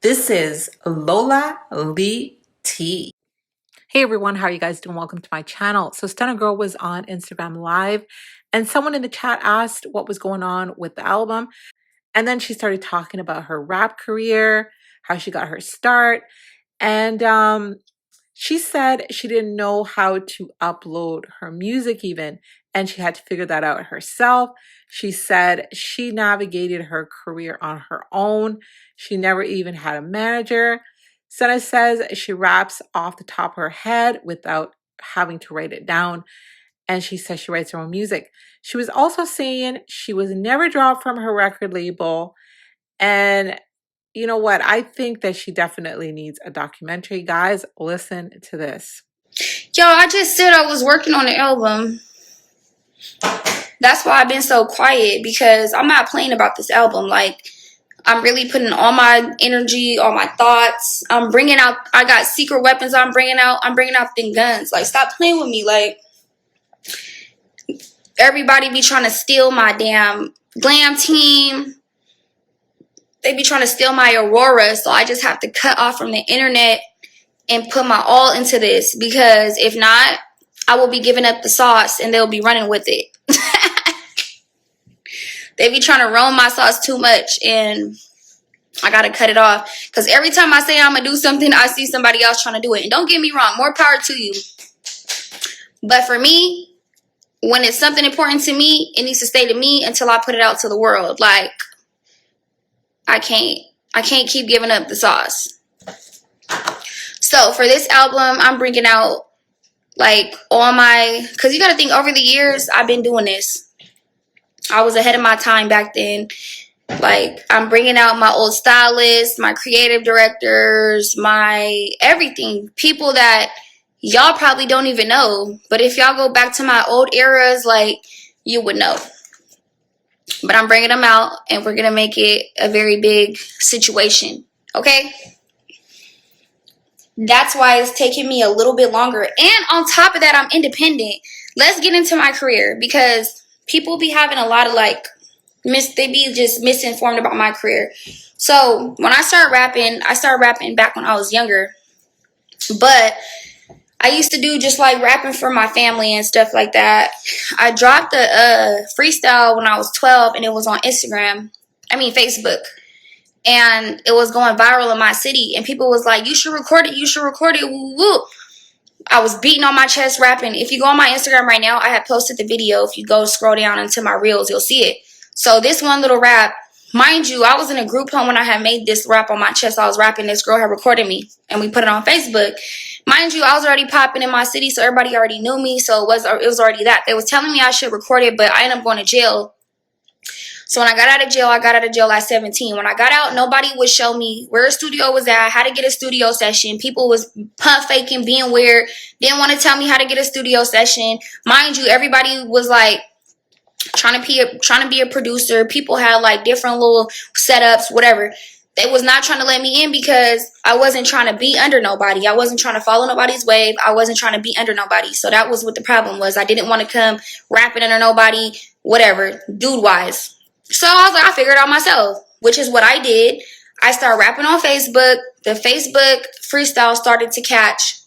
This is Lola Lee T. Hey everyone, how are you guys doing? Welcome to my channel. So Stunna Girl was on Instagram Live and someone in the chat asked what was going on with the album. And then she started talking about her rap career, how she got her start. And she said she didn't know how to upload her music even, and she had to figure that out herself. She said she navigated her career on her own. She never even had a manager. Stunna says she raps off the top of her head without having to write it down. And she says she writes her own music. She was also saying she was never dropped from her record label. And you know what? I think that she definitely needs a documentary. Guys, listen to this. Yo, I just said I was working on the album. That's why I've been so quiet, because I'm not playing about this album. Like, I'm really putting all my energy, all my thoughts. I'm bringing out, I got secret weapons I'm bringing out them guns. Like, stop playing with me. Like, everybody be trying to steal my damn glam team. They be trying to steal my Aurora, so I just have to cut off from the internet and put my all into this, because if not, I will be giving up the sauce and they'll be running with it. They be trying to roam my sauce too much, and I gotta cut it off, because every time I say I'm gonna do something, I see somebody else trying to do it. And don't get me wrong, more power to you. But for me, when it's something important to me, it needs to stay to me until I put it out to the world. Like, I can't keep giving up the sauce. So for this album, I'm bringing out like all my, because you got to think, over the years, I've been doing this. I was ahead of my time back then. Like, I'm bringing out my old stylists, my creative directors, my everything. People that y'all probably don't even know. But if y'all go back to my old eras, like, you would know. But I'm bringing them out, and we're going to make it a very big situation. Okay? That's why it's taking me a little bit longer. And on top of that, I'm independent. Let's get into my career, because people be having a lot of like, they be just misinformed about my career. So when I started rapping back when I was younger. But I used to do just like rapping for my family and stuff like that. I dropped a freestyle when I was 12, and it was on Facebook. And it was going viral in my city, and people was like, you should record it, woo woo. I was beating on my chest rapping. If you go on my Instagram right now, I have posted the video. If you go scroll down into my reels, you'll see it. So this one little rap, mind you, I was in a group home when I had made this rap on my chest. I was rapping, this girl had recorded me, and we put it on Facebook. Mind you, I was already popping in my city, so everybody already knew me, so it was already that. They was telling me I should record it, but I ended up going to jail. So when I got out of jail at 17. When I got out, nobody would show me where a studio was at, how to get a studio session. People was pump faking, being weird, didn't want to tell me how to get a studio session. Mind you, everybody was like trying to be a producer. People had like different little setups, whatever. They was not trying to let me in, because I wasn't trying to be under nobody. I wasn't trying to follow nobody's wave. I wasn't trying to be under nobody. So that was what the problem was. I didn't want to come rapping under nobody, whatever, dude-wise. So I was like, I figured it out myself, which is what I did. I started rapping on Facebook. The Facebook freestyle started to catch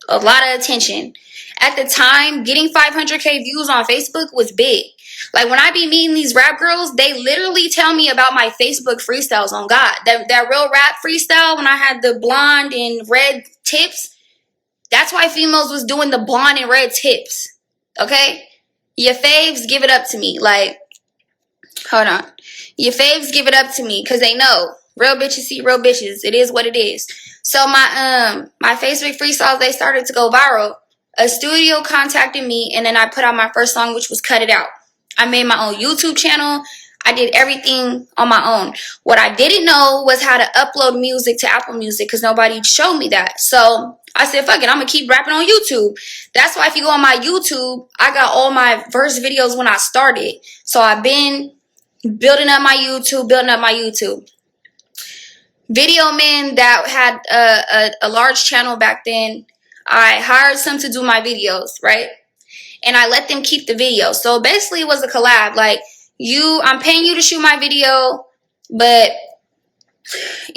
a lot of attention. At the time, getting 500K views on Facebook was big. Like, when I be meeting these rap girls, they literally tell me about my Facebook freestyles, on God. That real rap freestyle, when I had the blonde and red tips, that's why females was doing the blonde and red tips. Okay? Your faves give it up to me. Like, hold on. Your faves give it up to me, because they know. Real bitches see real bitches. It is what it is. So my Facebook freestyles, they started to go viral. A studio contacted me, and then I put out my first song, which was Cut It Out. I made my own YouTube channel. I did everything on my own. What I didn't know was how to upload music to Apple Music, because nobody showed me that. So I said, fuck it, I'm going to keep rapping on YouTube. That's why if you go on my YouTube, I got all my first videos when I started. So I've been building up my YouTube. Video men that had a large channel back then, I hired some to do my videos, right? And I let them keep the video. So basically it was a collab. Like, I'm paying you to shoot my video, but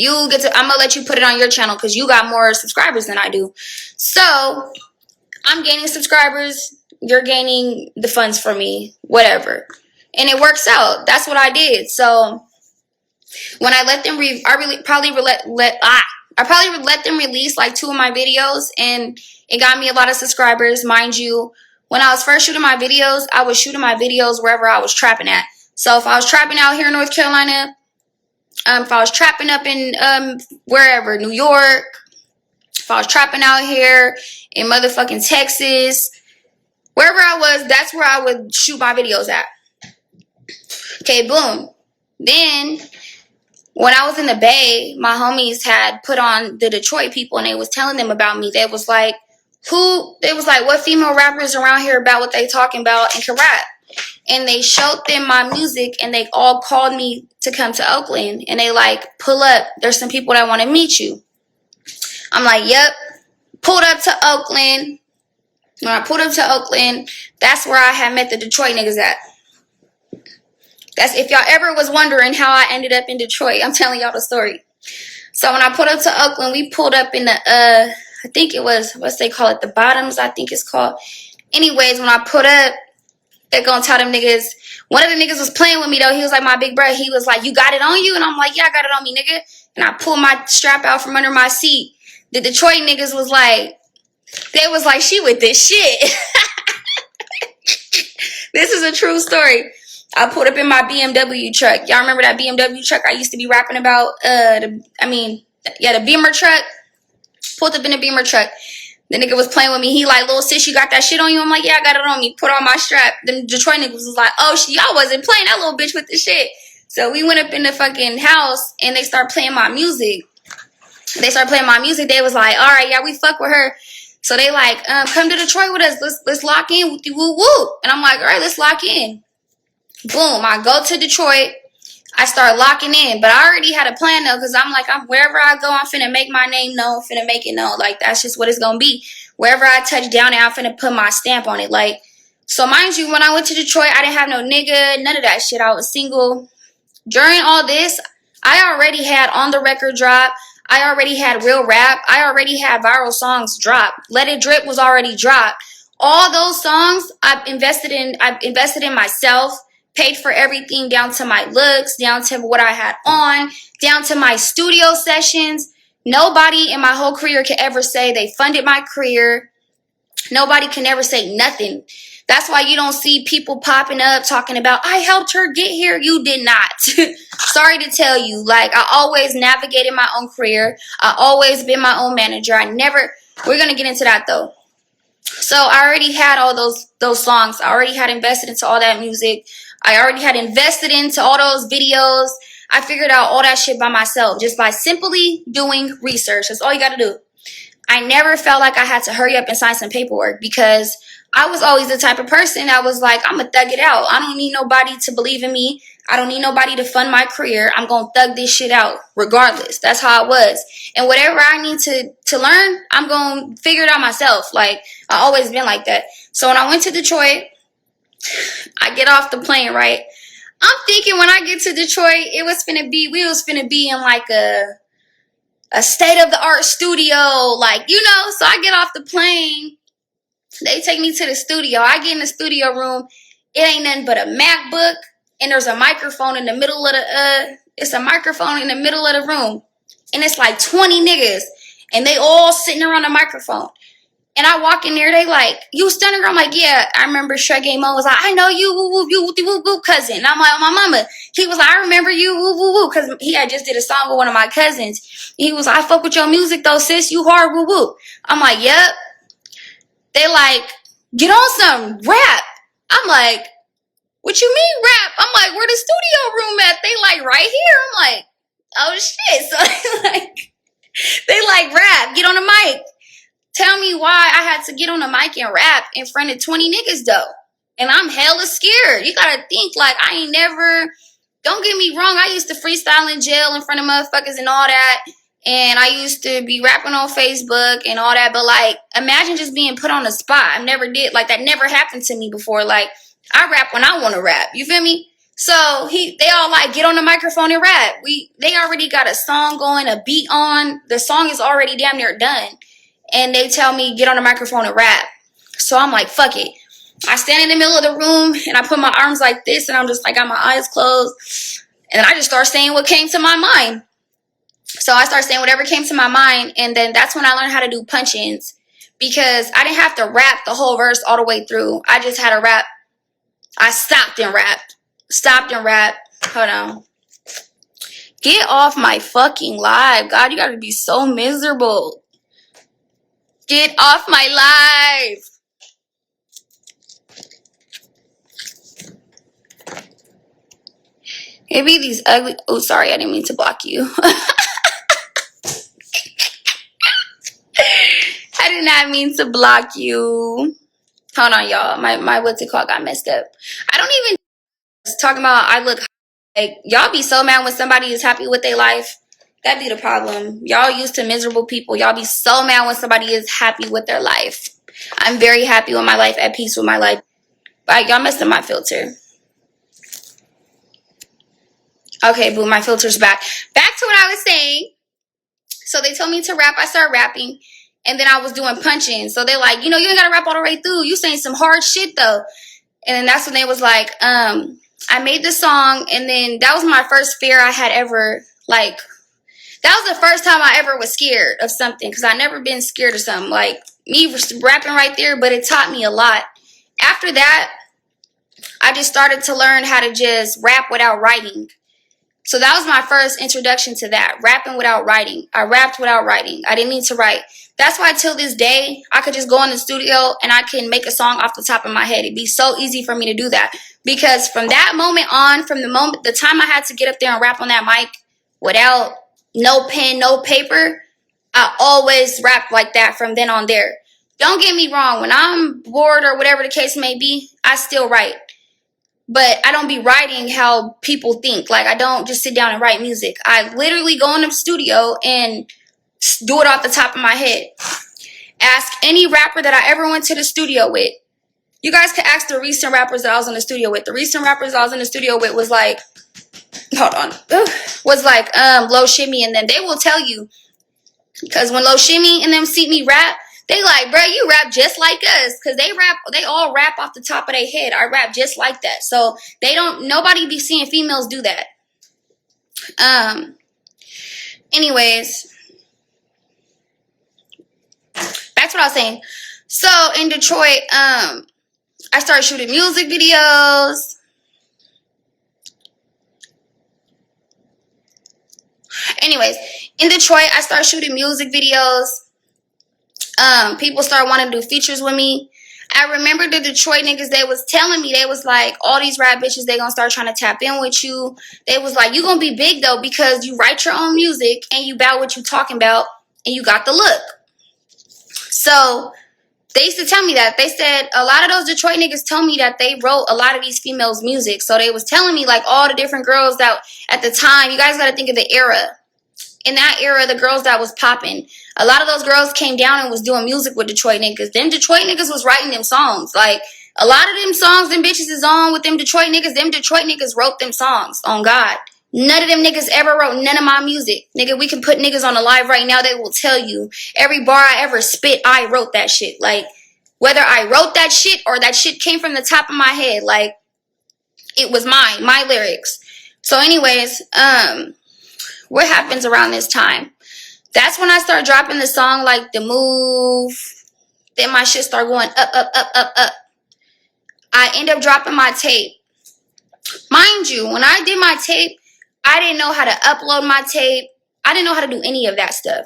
I'm gonna let you put it on your channel because you got more subscribers than I do. So I'm gaining subscribers, you're gaining the funds for me, whatever. And it works out. That's what I did. So when I let them I probably would let them release like 2 of my videos, and it got me a lot of subscribers. Mind you, when I was first shooting my videos, I was shooting my videos wherever I was trapping at. So if I was trapping out here in North Carolina, if I was trapping up in wherever, New York, if I was trapping out here in motherfucking Texas, wherever I was, that's where I would shoot my videos at. Okay, boom. Then when I was in the Bay, my homies had put on the Detroit people, and they was telling them about me. They was like, what female rappers around here about what they talking about and can rap? And they showed them my music, and they all called me to come to Oakland. And they like, pull up. There's some people that want to meet you. I'm like, yep. Pulled up to Oakland. When I pulled up to Oakland, that's where I had met the Detroit niggas at. That's if y'all ever was wondering how I ended up in Detroit. I'm telling y'all the story. So when I pulled up to Oakland, we pulled up in the, I think it was, what's they call it? The Bottoms, I think it's called. Anyways, when I put up, they're going to tell them niggas. One of the niggas was playing with me, though. He was like my big brother. He was like, you got it on you? And I'm like, yeah, I got it on me, nigga. And I pulled my strap out from under my seat. The Detroit niggas was like, they was like, she with this shit. This is a true story. I pulled up in my BMW truck. Y'all remember that BMW truck I used to be rapping about? The Beamer truck. Pulled up in the Beamer truck. The nigga was playing with me. He like, little sis, you got that shit on you? I'm like, yeah, I got it on me. Put on my strap. Then Detroit niggas was like, oh, y'all wasn't playing that little bitch with the shit. So we went up in the fucking house, and they started playing my music. They was like, all right, yeah, we fuck with her. So they like, come to Detroit with us. Let's lock in with you, woo woo. And I'm like, all right, let's lock in. Boom, I go to Detroit. I start locking in, but I already had a plan though, because I'm like, wherever I go, I'm finna make my name known, finna make it known. Like, that's just what it's gonna be. Wherever I touch down, I'm finna put my stamp on it. Like, so mind you, when I went to Detroit, I didn't have no nigga, none of that shit. I was single. During all this, I already had On the Record drop. I already had Real Rap. I already had Viral Songs drop. Let It Drip was already dropped. All those songs I've invested in myself. Paid for everything, down to my looks, down to what I had on, down to my studio sessions. Nobody in my whole career can ever say they funded my career. Nobody can ever say nothing. That's why you don't see people popping up talking about, I helped her get here. You did not. Sorry to tell you. Like, I always navigated my own career. I always been my own manager. We're going to get into that though. So I already had all those songs. I already had invested into all that music. I already had invested into all those videos. I figured out all that shit by myself, just by simply doing research. That's all you got to do. I never felt like I had to hurry up and sign some paperwork, because I was always the type of person that was like, I'm going to thug it out. I don't need nobody to believe in me. I don't need nobody to fund my career. I'm going to thug this shit out regardless. That's how it was. And whatever I need to learn, I'm going to figure it out myself. Like, I always been like that. So when I went to Detroit, I get off the plane, right? I'm thinking when I get to Detroit, we was finna be in like a state-of-the-art studio, like, you know. So I get off the plane. They take me to the studio. I get in the studio room. It ain't nothing but a MacBook, and there's a microphone in the middle of the room. And it's like 20 niggas, and they all sitting around the microphone. And I walk in there, they like, you Stunna Girl? I'm like, yeah. I remember Jaaybo was like, I know you, woo woo, you woo woo cousin. And I'm like, my mama. He was like, I remember you, woo woo woo, because he had just did a song with one of my cousins. He was like, I fuck with your music though, sis. You hard, woo woo. I'm like, yep. They like, get on some rap. I'm like, what you mean rap? I'm like, where the studio room at? They like, right here. I'm like, oh shit. So they like rap, get on the mic. Tell me why I had to get on the mic and rap in front of 20 niggas though. And I'm hella scared. You gotta think, like, don't get me wrong, I used to freestyle in jail in front of motherfuckers and all that. And I used to be rapping on Facebook and all that. But like, imagine just being put on the spot. That never happened to me before. Like, I rap when I want to rap. You feel me? So they all like, get on the microphone and rap. They already got a song going, a beat on. The song is already damn near done. And they tell me, get on the microphone and rap. So I'm like, fuck it. I stand in the middle of the room and I put my arms like this and I'm just like, got my eyes closed. And then I just start saying what came to my mind. So I start saying whatever came to my mind. And then that's when I learned how to do punch-ins. Because I didn't have to rap the whole verse all the way through. I just had to rap. I stopped and rapped. Stopped and rapped. Hold on. Get off my fucking live. God, you gotta be so miserable. Get off my live. Maybe these ugly... Oh, sorry. I didn't mean to block you. I did not mean to block you. Hold on, y'all. My what's it called got messed up. I don't even... Talking about I look... Like, y'all be so mad when somebody is happy with their life. That be the problem. Y'all used to miserable people. Y'all be so mad when somebody is happy with their life. I'm very happy with my life, at peace with my life. Like, y'all messed up my filter. Okay, boo, my filter's back. Back to what I was saying. So they told me to rap. I started rapping. And then I was doing punch-ins. So they're like, you know, you ain't got to rap all the way through. You saying some hard shit, though. And then that's when they was like, I made the song. And then that was my first fear I had ever, like, that was the first time I ever was scared of something. Because I never been scared of something. Like, me rapping right there, but it taught me a lot. After that, I just started to learn how to just rap without writing. So that was my first introduction to that, rapping without writing. I rapped without writing. I didn't need to write. That's why till this day, I could just go in the studio and I can make a song off the top of my head. It'd be so easy for me to do that. Because from that moment on, from the time I had to get up there and rap on that mic without no pen, no paper, I always rap like that from then on there. Don't get me wrong. When I'm bored or whatever the case may be, I still write. But I don't be writing how people think. Like, I don't just sit down and write music. I literally go in the studio and do it off the top of my head. Ask any rapper that I ever went to the studio with. You guys can ask the recent rappers that I was in the studio with. The recent rappers I was in the studio with was like, hold on, was like Low Shimmy, and then they will tell you. Because when Low Shimmy and them see me rap, they like, bro, you rap just like us. Because they all rap off the top of their head. I rap just like that. So nobody be seeing females do that. Anyways, that's what I was saying. So in Detroit, I started shooting music videos. Anyways, in Detroit, I started shooting music videos. People started wanting to do features with me. I remember the Detroit niggas, they was telling me, they was like, all these rap bitches, they gonna start trying to tap in with you. They was like, you gonna be big though, because you write your own music and you about what you talking about and you got the look. So they used to tell me that. They said a lot of those Detroit niggas told me that they wrote a lot of these females' music. So they was telling me like all the different girls that at the time, you guys gotta think of the era. In that era, the girls that was popping, a lot of those girls came down and was doing music with Detroit niggas. Them Detroit niggas was writing them songs. Like, a lot of them songs them bitches is on with them Detroit niggas. Them Detroit niggas wrote them songs. On God. None of them niggas ever wrote none of my music. Nigga, we can put niggas on the live right now. They will tell you. Every bar I ever spit, I wrote that shit. Like, whether I wrote that shit or that shit came from the top of my head. Like, it was mine. My lyrics. So anyways, what happens around this time? That's when I start dropping the song like The Move. Then my shit start going up, up, up, up, up. I end up dropping my tape. Mind you, when I did my tape, I didn't know how to upload my tape. I didn't know how to do any of that stuff.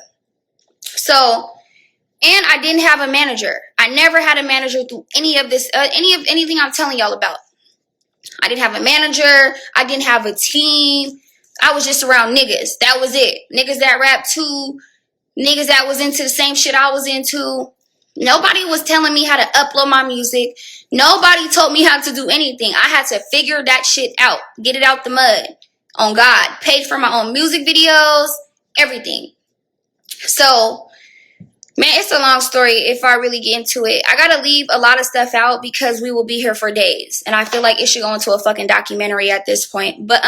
So, and I didn't have a manager. I never had a manager through any of this, anything I'm telling y'all about. I didn't have a manager. I didn't have a team. I was just around niggas. That was it. Niggas that rap too. Niggas that was into the same shit I was into. Nobody was telling me how to upload my music. Nobody told me how to do anything. I had to figure that shit out. Get it out the mud. On God. Paid for my own music videos. Everything. So, Man, it's a long story if I really get into it. I gotta leave a lot of stuff out because we will be here for days. And I feel like it should go into a fucking documentary at this point. But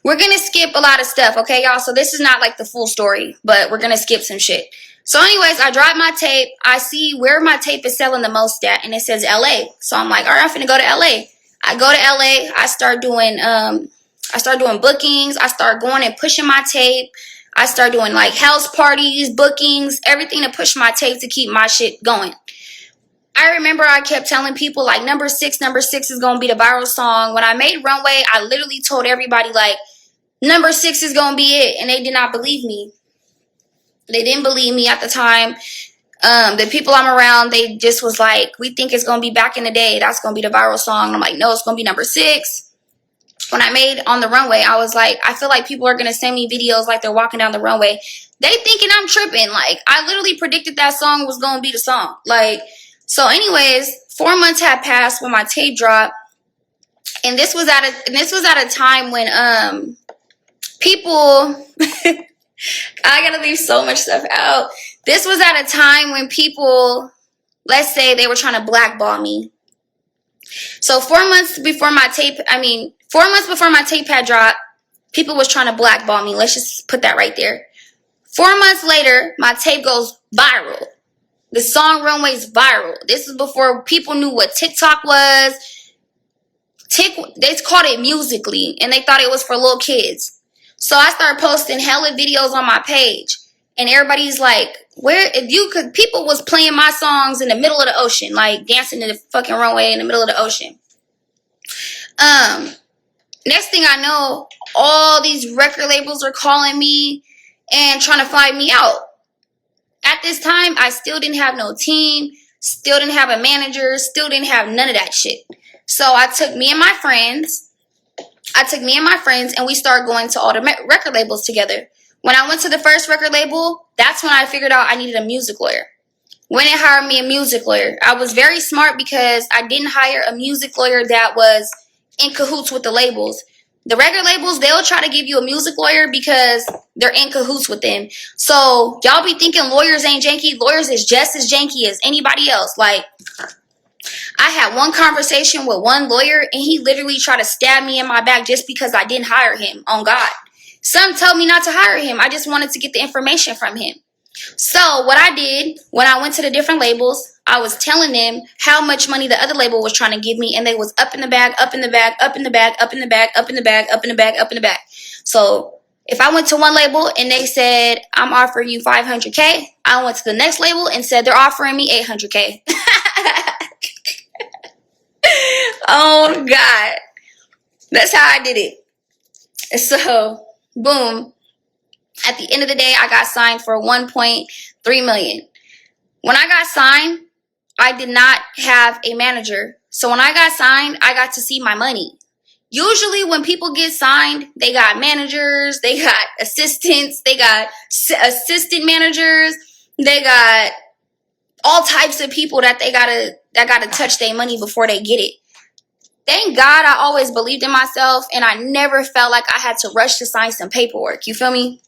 we're gonna skip a lot of stuff, okay, y'all? So this is not like the full story, but we're gonna skip some shit. So anyways, I drive my tape. I see where my tape is selling the most at, and it says LA. So I'm like, all right, I'm finna go to LA. I go to LA, I start doing bookings, I start going and pushing my tape. I start doing like house parties, bookings, everything to push my tape to keep my shit going. I remember I kept telling people like number six is gonna be the viral song. When I made Runway, I literally told everybody like number 6 is gonna be it, and they did not believe me. They didn't believe me at the time. The people I'm around, they just was like, we think it's gonna be Back in the Day. That's gonna be the viral song. And I'm like, no, it's gonna be number 6. When I made On the Runway, I was like, I feel like people are going to send me videos like they're walking down the runway. They thinking I'm tripping. Like, I literally predicted that song was going to be the song. Like, so anyways, 4 months had passed when my tape dropped. And this was at a time when people I got to leave so much stuff out. This was at a time when people, let's say they were trying to blackball me. So 4 months before my tape had dropped, people was trying to blackball me. Let's just put that right there. 4 months later, my tape goes viral. The song Runway's viral. This is before people knew what TikTok was. They called it Musically, and they thought it was for little kids. So I started posting hella videos on my page, and everybody's like, people was playing my songs in the middle of the ocean, like dancing in the fucking runway in the middle of the ocean. Next thing I know, all these record labels are calling me and trying to find me out. At this time, I still didn't have no team, still didn't have a manager, still didn't have none of that shit. So I took me and my friends, and we started going to all the record labels together. When I went to the first record label, that's when I figured out I needed a music lawyer. When they hired me a music lawyer, I was very smart because I didn't hire a music lawyer that was in cahoots with the labels. The record labels, they'll try to give you a music lawyer because they're in cahoots with them. So y'all be thinking lawyers ain't janky. Lawyers is just as janky as anybody else. Like, I had one conversation with one lawyer, and he literally tried to stab me in my back just because I didn't hire him. On God. Some told me not to hire him. I just wanted to get the information from him. So what I did when I went to the different labels, I was telling them how much money the other label was trying to give me, and they was up in the bag, up in the bag, up in the bag, up in the bag, up in the bag, up in the bag, up in the bag. So if I went to one label and they said, I'm offering you $500K, I went to the next label and said they're offering me $800K. Oh God. That's how I did it. So boom. At the end of the day, I got signed for $1.3 million. When I got signed, I did not have a manager. So when I got signed, I got to see my money. Usually when people get signed, they got managers, they got assistants, they got assistant managers, they got all types of people that gotta touch their money before they get it. Thank God I always believed in myself, and I never felt like I had to rush to sign some paperwork. You feel me?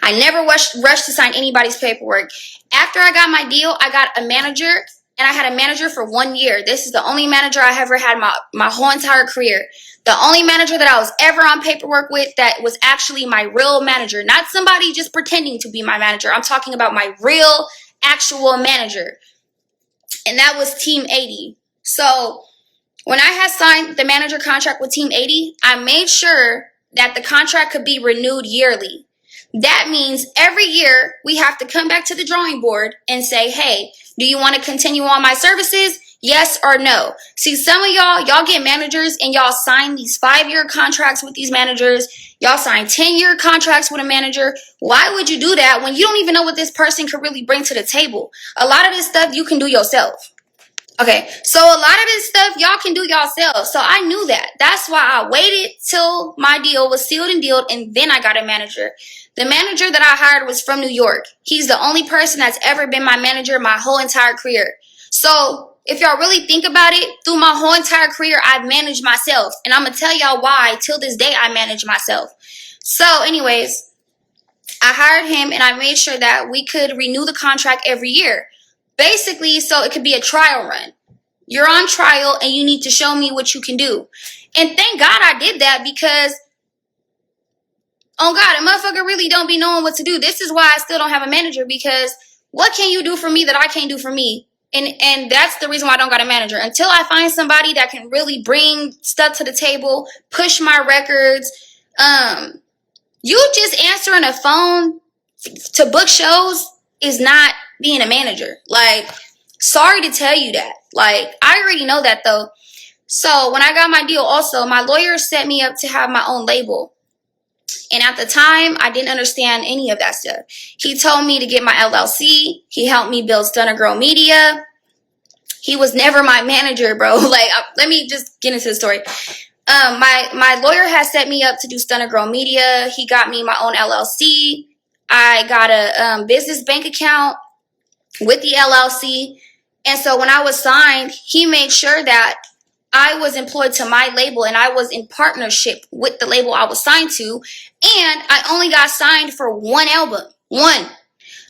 I never rushed to sign anybody's paperwork. After I got my deal, I got a manager, and I had a manager for 1 year. This is the only manager I ever had my whole entire career. The only manager that I was ever on paperwork with that was actually my real manager. Not somebody just pretending to be my manager. I'm talking about my real, actual manager. And that was Team 80. So when I had signed the manager contract with Team 80, I made sure that the contract could be renewed yearly. That means every year we have to come back to the drawing board and say, hey, do you want to continue on my services? Yes or no? See, some of y'all get managers and y'all sign these 5-year contracts with these managers. Y'all sign 10-year contracts with a manager. Why would you do that when you don't even know what this person could really bring to the table? A lot of this stuff you can do yourself. Okay, so a lot of this stuff y'all can do yourself. So I knew that. That's why I waited till my deal was sealed and dealed, and then I got a manager. The manager that I hired was from New York. He's the only person that's ever been my manager my whole entire career. So if y'all really think about it, through my whole entire career, I've managed myself. And I'm going to tell y'all why till this day I manage myself. So anyways, I hired him and I made sure that we could renew the contract every year. Basically, so it could be a trial run. You're on trial and you need to show me what you can do. And thank God I did that because, oh God, a motherfucker really don't be knowing what to do. This is why I still don't have a manager, because what can you do for me that I can't do for me? And that's the reason why I don't got a manager. Until I find somebody that can really bring stuff to the table, push my records. You just answering a phone to book shows is not being a manager. Like, sorry to tell you that. Like, I already know that though. So when I got my deal also, my lawyer set me up to have my own label. And at the time, I didn't understand any of that stuff. He told me to get my LLC. He helped me build Stunna Girl Media. He was never my manager, bro. Like, let me just get into the story. My lawyer has set me up to do Stunna Girl Media. He got me my own LLC. I got a business bank account with the LLC. And so when I was signed, he made sure that I was employed to my label and I was in partnership with the label I was signed to. And I only got signed for one album. One.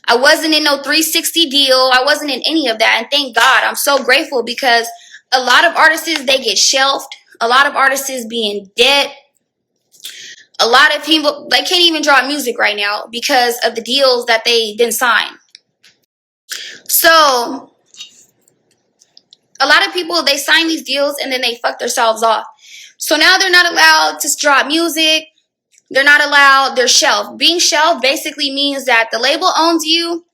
I wasn't in no 360 deal. I wasn't in any of that. And thank God, I'm so grateful, because a lot of artists, they get shelved. A lot of artists be in debt. A lot of people, they can't even drop music right now because of the deals that they didn't sign. So a lot of people, they sign these deals and then they fuck themselves off. So now they're not allowed to drop music. They're not allowed, they're shelved. Being shelved basically means that the label owns you.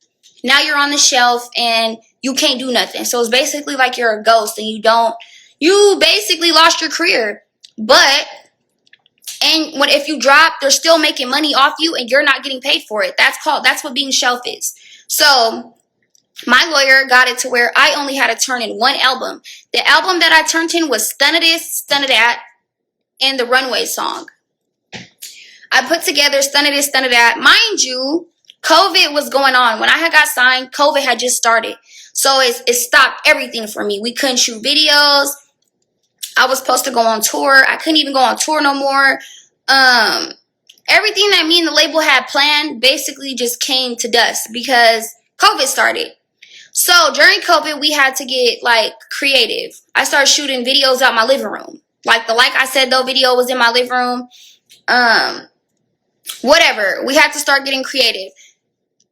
Now you're on the shelf and you can't do nothing. So it's basically like you're a ghost and you basically lost your career. But, and if you drop, they're still making money off you and you're not getting paid for it. That's what being shelved is. So my lawyer got it to where I only had to turn in one album. The album that I turned in was Stunna This, Stunna That, and the Runway song. I put together Stunna This, Stunna That. Mind you, COVID was going on. When I had got signed, COVID had just started. So it stopped everything for me. We couldn't shoot videos. I was supposed to go on tour. I couldn't even go on tour no more. Everything that me and the label had planned basically just came to dust because COVID started. So during COVID, we had to get like creative. I started shooting videos out my living room. Like I said, though, video was in my living room. Whatever. We had to start getting creative.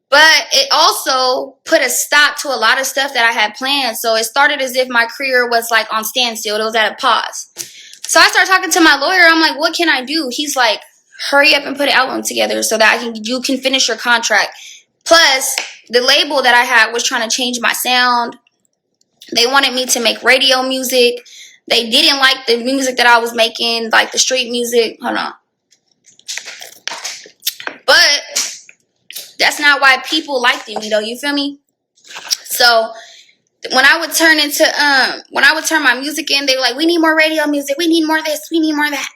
But it also put a stop to a lot of stuff that I had planned. So it started as if my career was like on standstill. It was at a pause. So I started talking to my lawyer. I'm like, what can I do? He's like, hurry up and put an album together so that you can finish your contract. Plus, the label that I had was trying to change my sound. They wanted me to make radio music. They didn't like the music that I was making, like the street music. Hold on. But that's not why people liked me, though. You feel me? So when I would turn my music in, they were like, we need more radio music. We need more of this. We need more of that.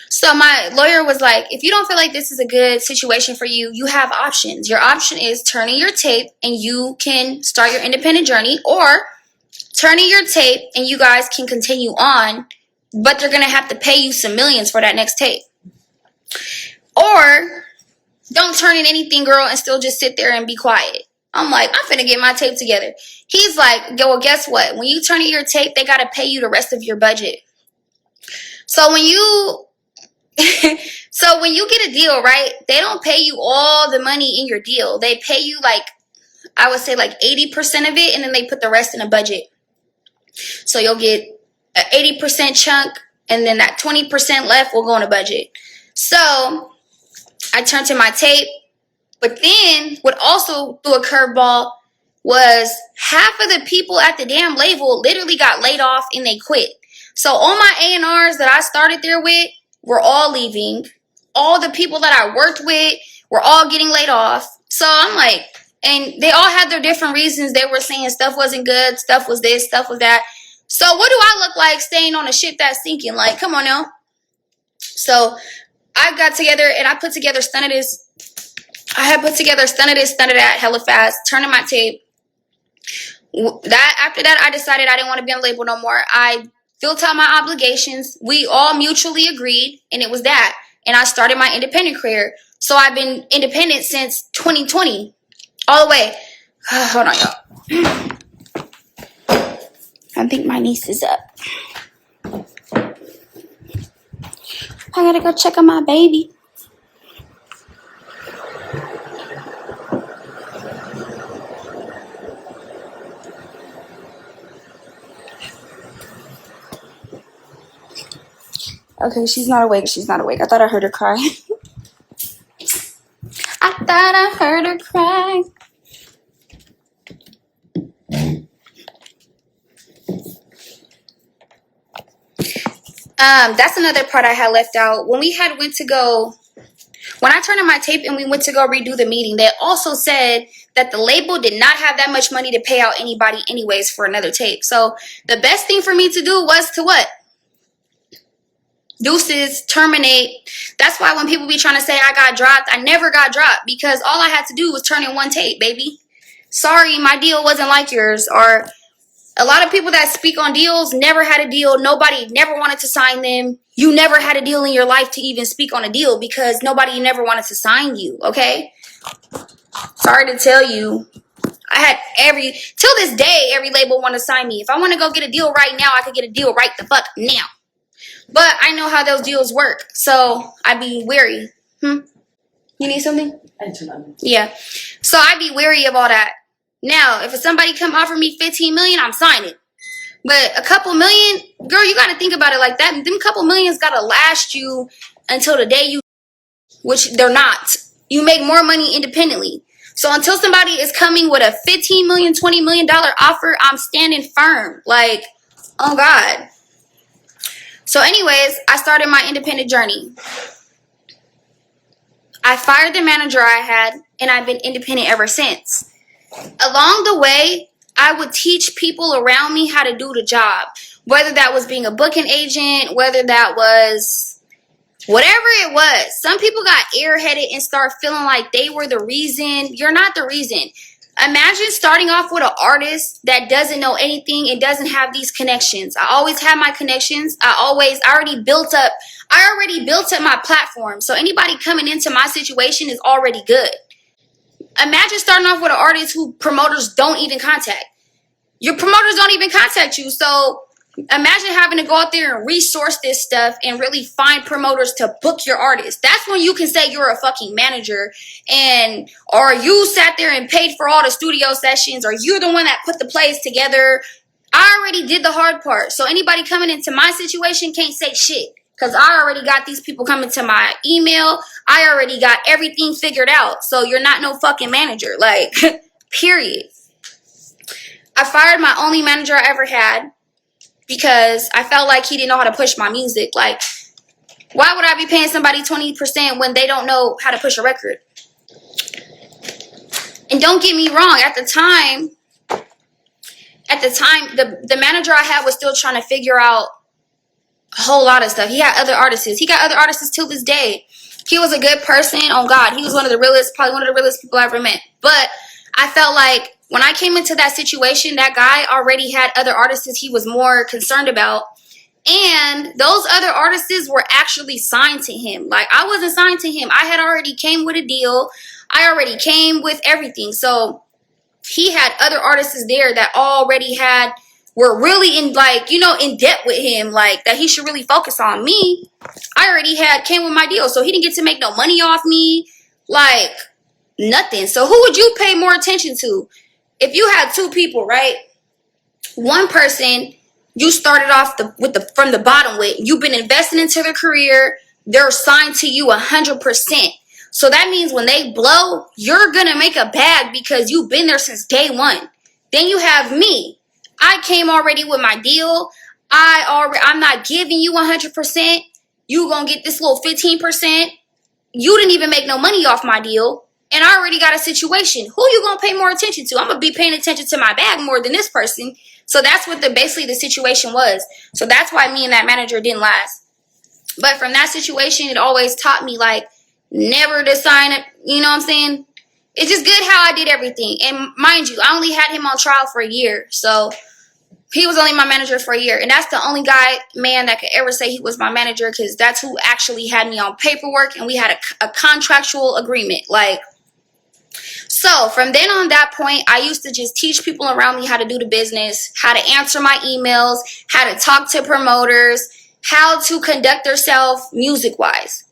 So my lawyer was like, if you don't feel like this is a good situation for you, you have options. Your option is turning your tape and you can start your independent journey, or turning your tape and you guys can continue on, but they're going to have to pay you some millions for that next tape. Or don't turn in anything, girl, and still just sit there and be quiet. I'm like, I'm finna get my tape together. He's like, well, guess what? When you turn in your tape, they got to pay you the rest of your budget. So when you get a deal, right, they don't pay you all the money in your deal. They pay you like, I would say like 80% of it, and then they put the rest in a budget. So you'll get an 80% chunk, and then that 20% left will go in a budget. So I turned to my tape, but then what also threw a curveball was half of the people at the damn label literally got laid off and they quit. So all my A&Rs that I started there with were all leaving. All the people that I worked with were all getting laid off. So I'm like, and they all had their different reasons. They were saying stuff wasn't good, stuff was this, stuff was that. So what do I look like staying on a ship that's sinking? Like, come on now. So I got together and I put together Stunna This. I had put together Stunna This, Stunna That, hella fast, turning my tape. After that, I decided I didn't want to be on the label no more. I filled out my obligations. We all mutually agreed, and it was that. and I started my independent career. So I've been independent since 2020, all the way. Hold on, y'all. I think my niece is up. I gotta go check on my baby. Okay, she's not awake. She's not awake. I thought I heard her cry. I thought I heard her cry. That's another part I had left out. When I turned in my tape and we went to go redo the meeting, they also said that the label did not have that much money to pay out anybody anyways for another tape. So the best thing for me to do was to what? Deuces, terminate. That's why when people be trying to say I got dropped, I never got dropped, because all I had to do was turn in one tape, baby. Sorry, my deal wasn't like yours. Or a lot of people that speak on deals never had a deal. Nobody never wanted to sign them. You never had a deal in your life to even speak on a deal because nobody never wanted to sign you, okay? Sorry to tell you. I had till this day, every label want to sign me. If I want to go get a deal right now, I could get a deal right the fuck now. But I know how those deals work, so I be wary. You need something? Yeah. So I be wary of all that. Now, if somebody come offer me $15 million, I'm signing. But a couple million, girl, you got to think about it like that. Them couple millions got to last you until the day you, which they're not. You make more money independently. So until somebody is coming with a $15 million, $20 million offer, I'm standing firm. Like, oh God. So anyways, I started my independent journey. I fired the manager I had, and I've been independent ever since. Along the way, I would teach people around me how to do the job. Whether that was being a booking agent, whether that was whatever it was. Some people got airheaded and start feeling like they were the reason. You're not the reason. Imagine starting off with an artist that doesn't know anything and doesn't have these connections. I always had my connections. I already built up my platform. So anybody coming into my situation is already good. Imagine starting off with an artist who promoters don't even contact. Your promoters don't even contact you. So imagine having to go out there and resource this stuff and really find promoters to book your artist. That's when you can say you're a fucking manager, or you sat there and paid for all the studio sessions, or you're the one that put the plays together. I already did the hard part. So anybody coming into my situation can't say shit, because I already got these people coming to my email. I already got everything figured out. So you're not no fucking manager. Like, period. I fired my only manager I ever had because I felt like he didn't know how to push my music. Like, why would I be paying somebody 20% when they don't know how to push a record? And don't get me wrong, at the time, the manager I had was still trying to figure out a whole lot of stuff. He had other artists. He got other artists till this day. He was a good person. Oh God, he was probably one of the realest people I ever met. But I felt like when I came into that situation, that guy already had other artists he was more concerned about. And those other artists were actually signed to him. Like, I wasn't signed to him. I had already came with a deal. I already came with everything. So he had other artists there that already were really in debt with him, like that he should really focus on. Me, I already came with my deal, so he didn't get to make no money off me, like nothing. So who would you pay more attention to? If you had two people, right? One person you started off from the bottom with, you've been investing into their career, they're signed to you 100%. So that means when they blow, you're gonna make a bag because you've been there since day one. Then you have me. I came already with my deal. I'm not giving you 100%. You gonna get this little 15%. You didn't even make no money off my deal. And I already got a situation. Who you gonna pay more attention to? I'm gonna be paying attention to my bag more than this person. So that's what basically the situation was. So that's why me and that manager didn't last. But from that situation, it always taught me, like, never to sign it. You know what I'm saying? It's just good how I did everything. And mind you, I only had him on trial for a year. So He was only my manager for a year. And that's the only man that could ever say he was my manager, because that's who actually had me on paperwork, and we had a contractual agreement. Like, so from then on that point, I used to just teach people around me how to do the business, how to answer my emails, how to talk to promoters, how to conduct themselves music-wise.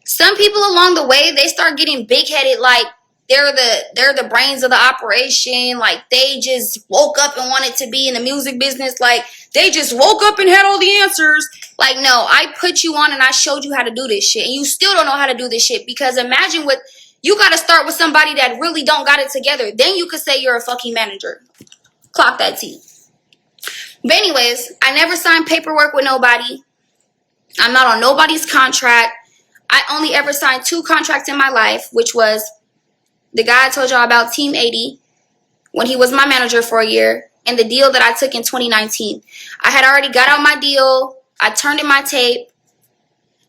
Some people along the way, they start getting big-headed, like they're the brains of the operation, like they just woke up and wanted to be in the music business, like they just woke up and had all the answers. Like, no, I put you on and I showed you how to do this shit, and you still don't know how to do this shit, because imagine what you got to start with somebody that really don't got it together. Then you could say you're a fucking manager. Clock that T. But anyways, I never signed paperwork with nobody. I'm not on nobody's contract. I only ever signed 2 contracts in my life, which was the guy I told y'all about, Team 80, when he was my manager for a year, and the deal that I took in 2019. I had already got out my deal. I turned in my tape.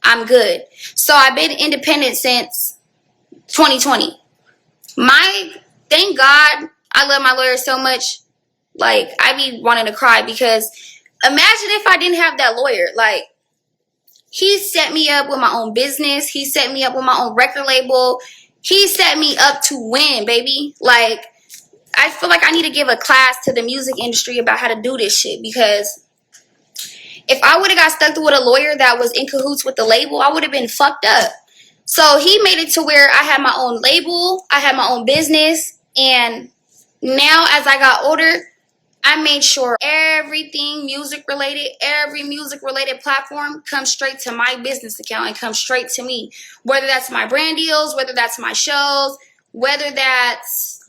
I'm good. So I've been independent since 2020. Thank God, I love my lawyer so much. Like, I be wanting to cry, because imagine if I didn't have that lawyer. Like, he set me up with my own business. He set me up with my own record label. He set me up to win, baby. Like, I feel like I need to give a class to the music industry about how to do this shit, because if I would have got stuck with a lawyer that was in cahoots with the label, I would have been fucked up. So he made it to where I had my own label, I had my own business, and now as I got older, I made sure everything music related, every music related platform comes straight to my business account and comes straight to me. Whether that's my brand deals, whether that's my shows, whether that's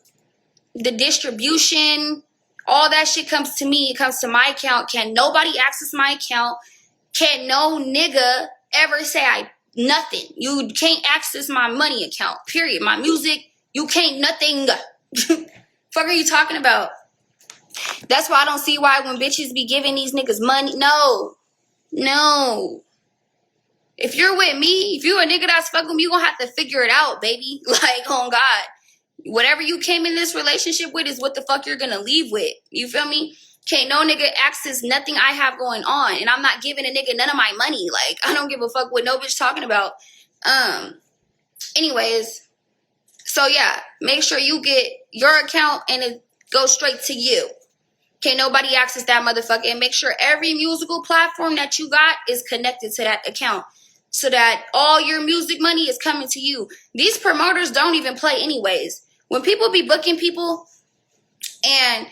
the distribution, all that shit comes to me. It comes to my account. Can nobody access my account? Can't no nigga ever say nothing. You can't access my money account, period. My music, you can't nothing. Fuck are you talking about? That's why I don't see why when bitches be giving these niggas money. No. If you're with me, if you a nigga that's fucking me, you gonna have to figure it out, baby. Like, oh God. Whatever you came in this relationship with is what the fuck you're gonna leave with. You feel me? Can't no nigga access nothing I have going on. And I'm not giving a nigga none of my money. Like, I don't give a fuck what no bitch talking about. Anyways, so yeah, make sure you get your account and it goes straight to you. Can't nobody access that motherfucker. And make sure every musical platform that you got is connected to that account, so that all your music money is coming to you. These promoters don't even play anyways. When people be booking people and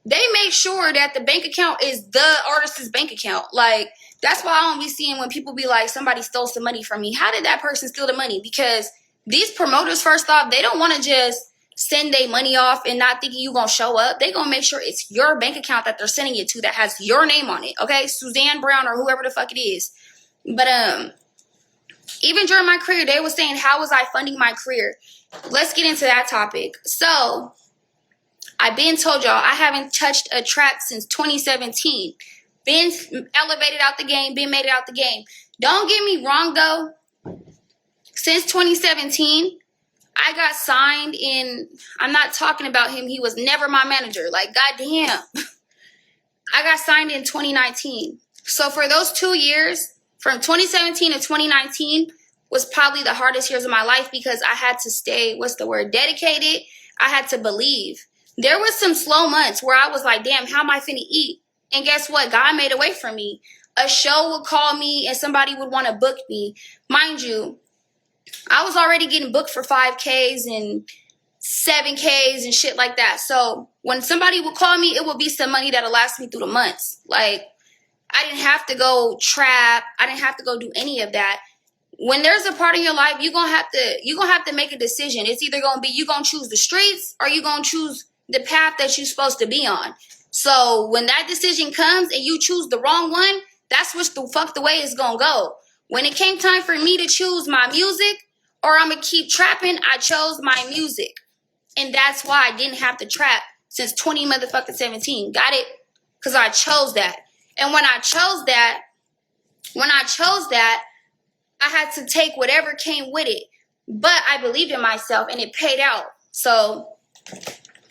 they make sure that the bank account is the artist's bank account. Like, that's why I don't be seeing when people be like, somebody stole some money from me. How did that person steal the money? Because these promoters, first off, they don't want to just send their money off and not thinking you gonna show up. They gonna make sure it's your bank account that they're sending it to that has your name on it. Okay, Suzanne Brown or whoever the fuck it is. But even during my career, they were saying, how was I funding my career? Let's get into that topic. So I've been told y'all I haven't touched a track since 2017. Been elevated out the game, been made it out the game. Don't get me wrong though. Since 2017, I got signed in, I'm not talking about him. He was never my manager. Like, goddamn. I got signed in 2019. So for those 2 years, from 2017 to 2019, was probably the hardest years of my life, because I had to stay, dedicated. I had to believe. There was some slow months where I was like, damn, how am I finna eat? And guess what? God made a way for me. A show would call me and somebody would want to book me. Mind you, I was already getting booked for 5Ks and 7Ks and shit like that. So when somebody would call me, it would be some money that'll last me through the months. Like, I didn't have to go trap. I didn't have to go do any of that. When there's a part of your life, you're gonna have to make a decision. It's either gonna be you gonna choose the streets or you gonna choose the path that you're supposed to be on. So when that decision comes and you choose the wrong one, that's what's the way it's gonna go. When it came time for me to choose my music or I'm gonna keep trapping, I chose my music. And that's why I didn't have to trap since 2017. Got it? Because I chose that. And when I chose that, I had to take whatever came with it. But I believed in myself and it paid out. So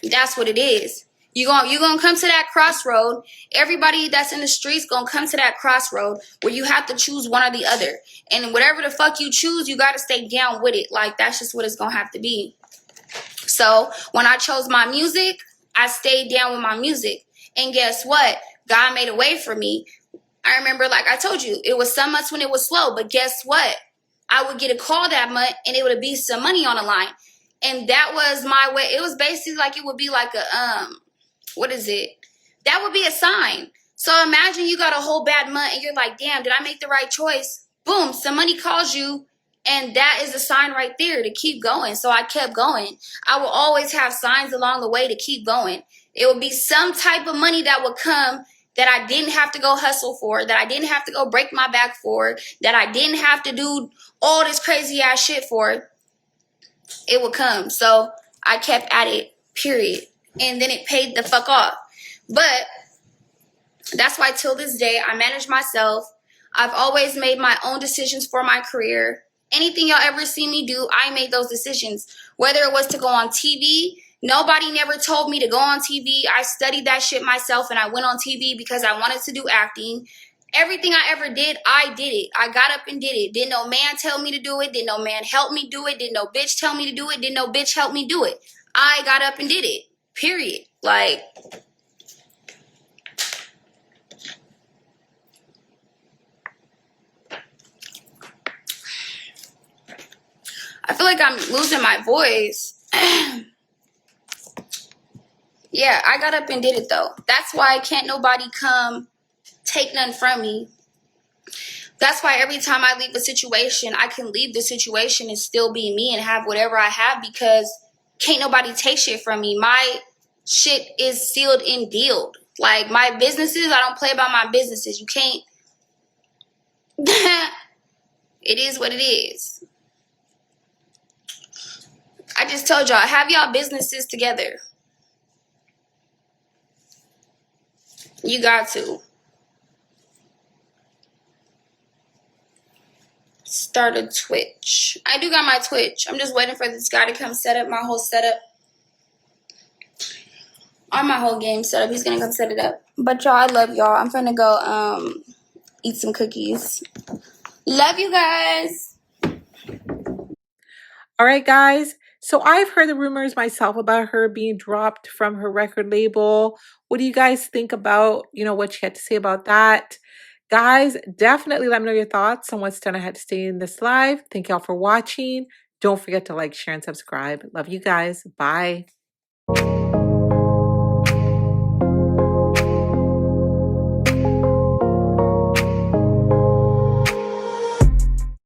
that's what it is. You gonna come to that crossroad. Everybody that's in the streets gonna come to that crossroad where you have to choose one or the other. And whatever the fuck you choose, you gotta stay down with it. Like, that's just what it's gonna have to be. So when I chose my music, I stayed down with my music. And guess what? God made a way for me. I remember, like I told you, it was some months when it was slow, but guess what? I would get a call that month and it would be some money on the line. And that was my way. It was basically like, it would be like a, what is it? That would be a sign. So imagine you got a whole bad month and you're like, damn, did I make the right choice? Boom, some money calls you. And that is a sign right there to keep going. So I kept going. I will always have signs along the way to keep going. It would be some type of money that would come that I didn't have to go hustle for, that I didn't have to go break my back for, that I didn't have to do all this crazy ass shit for. It would come. So I kept at it, period. And then it paid the fuck off. But that's why till this day, I manage myself. I've always made my own decisions for my career. Anything y'all ever see me do, I made those decisions. Whether it was to go on TV, nobody never told me to go on TV. I studied that shit myself and I went on TV because I wanted to do acting. Everything I ever did, I did it. I got up and did it. Didn't no man tell me to do it. Didn't no man help me do it. Didn't no bitch tell me to do it. Didn't no bitch help me do it. I got up and did it. Period. Like, I feel like I'm losing my voice. Yeah, I got up and did it though. That's why can't nobody come take none from me. That's why every time I leave a situation, I can leave the situation and still be me and have whatever I have because can't nobody take shit from me. My shit is sealed and dealed. Like, my businesses, I don't play about my businesses. You can't. It is what it is. I just told y'all, have y'all businesses together. You got to. Start a Twitch. I do got my Twitch. I'm just waiting for this guy to come set up my whole setup. On my whole game setup. He's gonna come set it up. But y'all, I love y'all. I'm finna go eat some cookies. Love you guys. All right, guys. So I've heard the rumors myself about her being dropped from her record label. What do you guys think about, what she had to say about that? Guys, definitely let me know your thoughts on what Stunna had to say in this live. Thank y'all for watching. Don't forget to like, share, and subscribe. Love you guys. Bye.